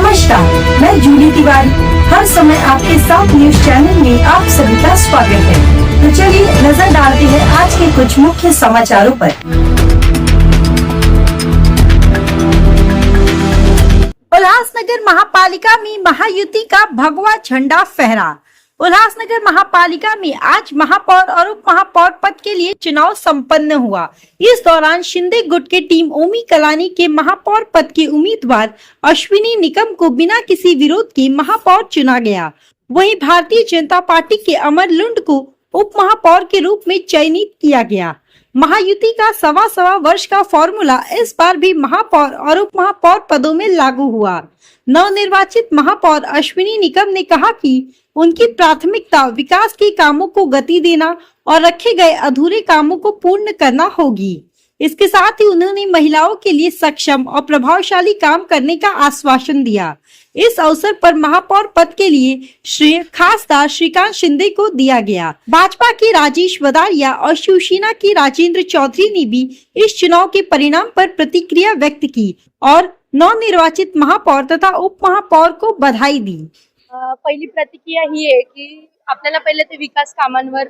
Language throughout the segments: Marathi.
नमस्कार, मैं जूली तिवारी। हर समय आपके साथ न्यूज चैनल में आप सभी का स्वागत है। तो चलिए नजर डालते हैं आज के कुछ मुख्य समाचारों पर। उल्लासनगर महापालिका में महायुति का भगवा झंडा फहरा। उल्लासनगर महापालिका में आज महापौर और उप महापौर पद के लिए चुनाव संपन्न हुआ। इस दौरान शिंदे गुट की टीम ओमी कलानी के महापौर पद के उम्मीदवार अश्विनी निकम को बिना किसी विरोध के महापौर चुना गया। वहीं भारतीय जनता पार्टी के अमर लुंड को उप महापौर के रूप में चयनित किया गया। महायुति का सवा वर्ष का फॉर्मूला इस बार भी महापौर और उप महापौर पदों में लागू हुआ। नवनिर्वाचित महापौर अश्विनी निकम ने कहा कि उनकी प्राथमिकता विकास के कामों को गति देना और रखे गए अधूरे कामों को पूर्ण करना होगी। इसके साथ ही उन्होंने महिलाओं के लिए सक्षम और प्रभावशाली काम करने का आश्वासन दिया। इस अवसर पर महापौर पद के लिए श्रेय खासदार श्रीकांत शिंदे को दिया गया। भाजपा के राजेश वदारिया और शिवसेना की राजेंद्र चौधरी ने भी इस चुनाव के परिणाम पर प्रतिक्रिया व्यक्त की और नवनिर्वाचित महापौर तथा उप महापौर को बधाई दी। पहिली प्रतिक्रिया ही आहे की आपल्याला पहिले ते विकास कामांवर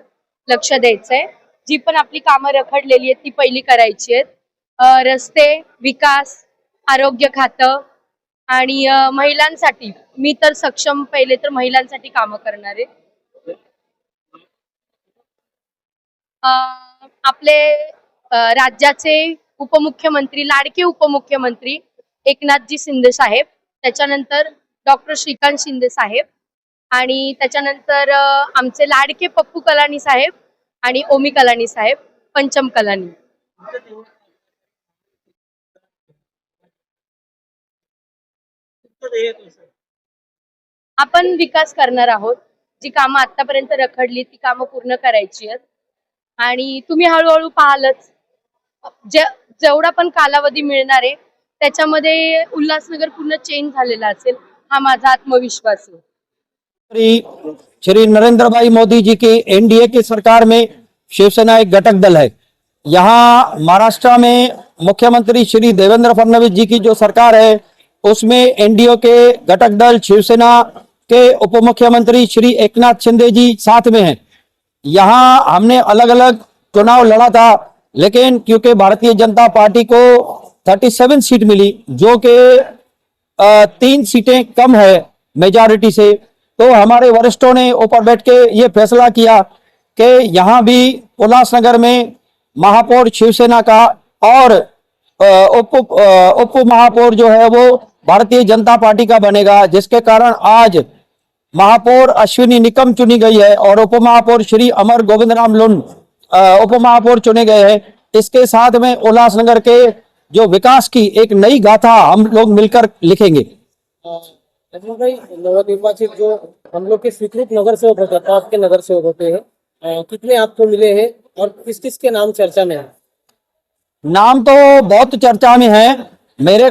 लक्ष द्यायचंय। जी पण आपली कामं रखडलेली आहेत ती पहिली करायची आहेत। रस्ते, विकास, आरोग्य खातं आणि महिलांसाठी मी तर सक्षम पहिले तर महिलांसाठी कामं करणार आहे। आपले राज्याचे उपमुख्यमंत्री, लाडके उपमुख्यमंत्री एकनाथजी शिंदे साहेब, त्याच्यानंतर डॉक्टर श्रीकांत शिंदे साहेब आणि त्याच्यानंतर आमचे लाडके पप्पू कलानी साहेब आणि ओमी कलानी साहेब, पंचम कलानी। आपण विकास करणार आहोत। जी कामं आतापर्यंत रखडली ती कामं पूर्ण करायची आहेत आणि तुम्ही हळूहळू पाहालच जेवढा पण कालावधी मिळणार आहे त्याच्यामध्ये उल्हासनगर पूर्ण चेंज झालेला असेल, हा माझा आत्मविश्वास है। श्री नरेंद्र भाई मोदी जी की एनडीए की सरकार में शिवसेना एक घटक दल है। यहाँ महाराष्ट्र में मुख्यमंत्री श्री देवेंद्र फडणवीस जी की जो सरकार है उसमें एनडीए के घटक दल शिवसेना के उप मुख्यमंत्री श्री एकनाथ शिंदे जी साथ में हैं। यहाँ हमने अलग अलग चुनाव लड़ा था, लेकिन क्योंकि भारतीय जनता पार्टी को 37 सीट मिली, जो कि 3 सीटें कम है मेजॉरिटी से, तो हमारे वरिष्ठों ने ऊपर बैठ के ये फैसला किया कि यहाँ भी उल्लासनगर में महापौर शिवसेना का और उप महापौर जो है वो भारतीय जनता पार्टी का बनेगा, जिसके कारण आज महापौर अश्विनी निकम चुनी गई है और उप महापौर श्री अमर गोविंद राम लुंड उप महापौर चुने गए हैं। इसके साथ में उल्लासनगर के जो विकास की एक नई गाथा हम लोग मिलकर लिखेंगे। नवनिर्वाचित जो हम लोग के स्वीकृत नगर सेवक होते हैं, आपके नगर सेवक होते हैं, कितने आपको मिले हैं और किस किस के नाम चर्चा में है? नाम तो बहुत चर्चा में है।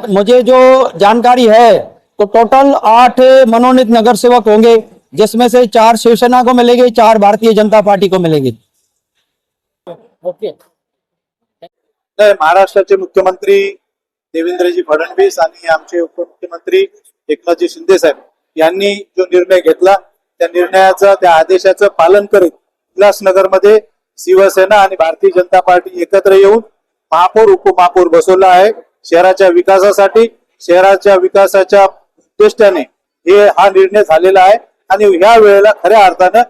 मुझे जो जानकारी है तो टोटल 8 मनोनीत नगर सेवक होंगे, जिसमें से 4 शिवसेना को मिलेंगे, 4 भारतीय जनता पार्टी को मिलेंगे। ओके। महाराष्ट्राचे मुख्यमंत्री देवेंद्रजी फडणवीस आणि आमचे उपमुख्यमंत्री एकनाथजी शिंदे साहेब यांनी जो निर्णय घेतला त्या निर्णयाचं, त्या आदेशाचं पालन करीत उल्हासनगरमध्ये शिवसेना आणि भारतीय जनता पार्टी एकत्र येऊन महापौर उपमहापौर बसवला आहे। शहराच्या विकासासाठी, शहराच्या विकासाच्या उद्दिष्टाने हा निर्णय झालेला आहे आणि या वेळेला खऱ्या अर्थानं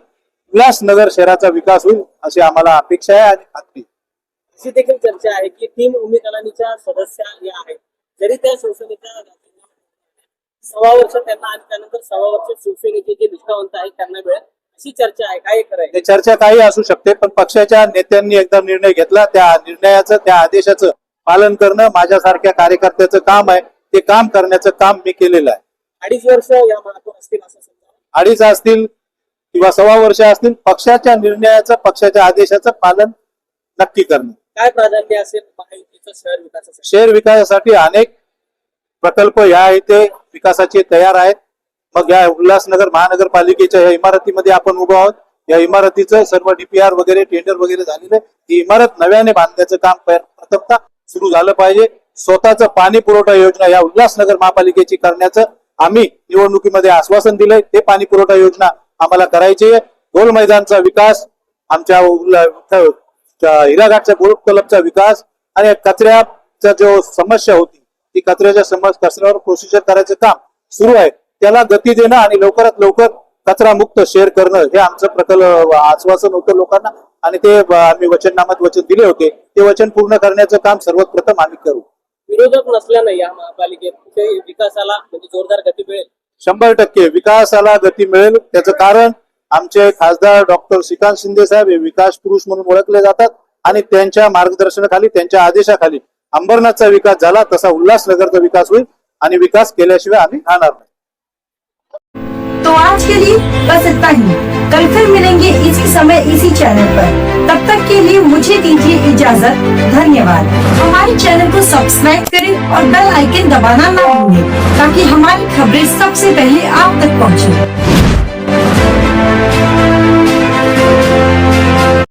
उल्हासनगर शहराचा विकास होईल अशी आम्हाला अपेक्षा आहे आणि खात्री। अशी देखील चर्चा आहे की 3 ओमी कलानीच्या सदस्य या आहेत, जरी त्या शिवसेनेच्या 6 वर्ष त्यांना आणि त्यानंतर 6 वर्ष शिवसेनेचे जे निष्ठावंत आहेत त्यांना मिळेल, अशी चर्चा आहे। काय करायचं? चर्चा काही असू शकते, पण पक्षाच्या नेत्यांनी एकदा निर्णय घेतला, त्या निर्णयाचं, त्या आदेशाचं पालन करणं माझ्यासारख्या कार्यकर्त्याचं काम आहे। ते काम करण्याचं काम मी केलेलं आहे। 2.5 वर्ष या महापौर असतील असं समजा, 2.5 असतील किंवा 6 वर्ष असतील, पक्षाच्या निर्णयाचं, पक्षाच्या आदेशाचं पालन नक्की करणं। काय प्राधान्य असेल महायुतीचं शहर विकासासाठी? शहर विकासासाठी अनेक प्रकल्प या इथे विकासाचे तयार आहेत। मग या उल्हासनगर महानगरपालिकेच्या या इमारतीमध्ये आपण उभा आहोत। या इमारतीचं सर्व डीपीआर वगैरे, टेंडर वगैरे झालेलं आहे। ही इमारत नव्याने बांधण्याचं काम प्रथमतः सुरू झालं पाहिजे। स्वतःचं पाणी पुरवठा योजना या उल्हासनगर महापालिकेची करण्याचं आम्ही निवडणुकीमध्ये आश्वासन दिलंय ते पाणी पुरवठा योजना आम्हाला करायची आहे. गोल मैदानचा विकास, आमच्या हिराघाटच्या बोट क्लबचा विकास आणि कचऱ्याचा जो समस्या होती ती कचऱ्यावर प्रोसिजर करायचं काम सुरू आहे, त्याला गती देणं आणि लवकरात लवकर कचरा मुक्त शहर करणं हे आमचं प्रकल्प आश्वासन होतं लोकांना आणि ते आम्ही वचननामात वचन दिले होते. ते वचन पूर्ण करण्याचं काम सर्वप्रथम आम्ही करू. विरोधक नसल्यानं या महापालिकेत कुठे विकासाला म्हणजे जोरदार गती मिळेल? 100% विकासाला गती मिळेल. त्याचं कारण आमचे खासदार डॉक्टर श्रीकांत शिंदे साहेब हे विकास पुरुष म्हणून ओळखले जातात आणि त्यांच्या मार्गदर्शनाखाली, त्यांच्या आदेशाखाली अंबरनाथचा विकास झाला तसा उल्हासनगरचा विकास होईल आणि विकास केल्याशिवाय आम्ही राहणार नाही. तो आज के लिए बस इतना ही। कल फिर मिलेंगे इसी समय इसी चैनल पर। तब तक के लिए मुझे दीजिए इजाजत। धन्यवाद। हमारे चैनल को सब्सक्राइब करें और बेल आइकन दबाना ना भूलें ताकि हमारी खबरें सबसे पहले आप तक पहुंचे।